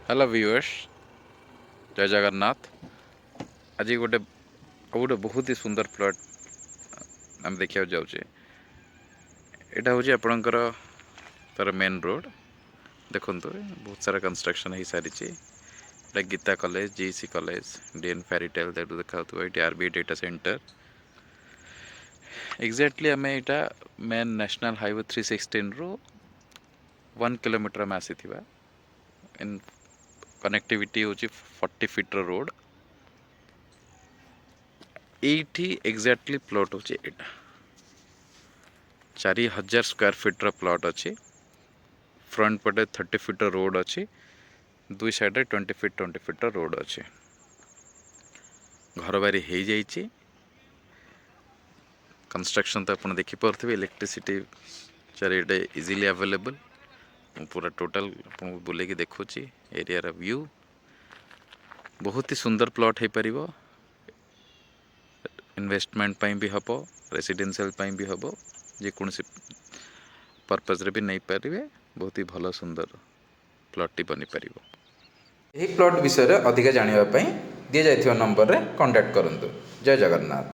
Hello viewers, जय जगन्नाथ। आज गोटे गोटे बहुत ही सुंदर प्लॉट आम देखा जाऊे। यहाँ हूँ आपणकर तार मेन रोड देखु बहुत सारा कंस्ट्रक्शन हो सारी। Geeta college, GC college, DN फेरीटेल देखा ये आरबीआई डेटा सेंटर। एक्जाक्टली आम यहाँ मेन नेशनल हाईवे 316 रु 1 किलोमीटर आम आसी इन कनेक्टिविटी हूँ 40 फीट रोड। एठी एक्जाक्टली प्लॉट हूँ यहाँ 4000 स्क्वायर फीट प्लॉट अच्छी। फ्रंट पटे 30 फीट रोड अच्छी, दुई साइड 20 फीट रोड अच्छी। घर बारी हो जाइए। कंस्ट्रक्शन तो आप देखिपे इलेक्ट्रिसिटी चारिटे इजिली अवेलेबल। पूरा टोटल बुले देखुची एरिया व्यू बहुत ही सुंदर प्लॉट हो पार। इन्वेस्टमेंट भी हम, रेसिडेंशियल भी हम, जेकोसी पर्पज रे भी नहीं पारे। बहुत ही भल सुंदर प्लॉट बनी पार। ଏହି ପ୍ଲଟ୍ ବିଷୟରେ ଅଧିକା ଜାଣିବା ପାଇଁ ଦିଆଯାଇଥିବା ନମ୍ବରରେ କଣ୍ଟାକ୍ଟ କରନ୍ତୁ। ଜୟ ଜଗନ୍ନାଥ।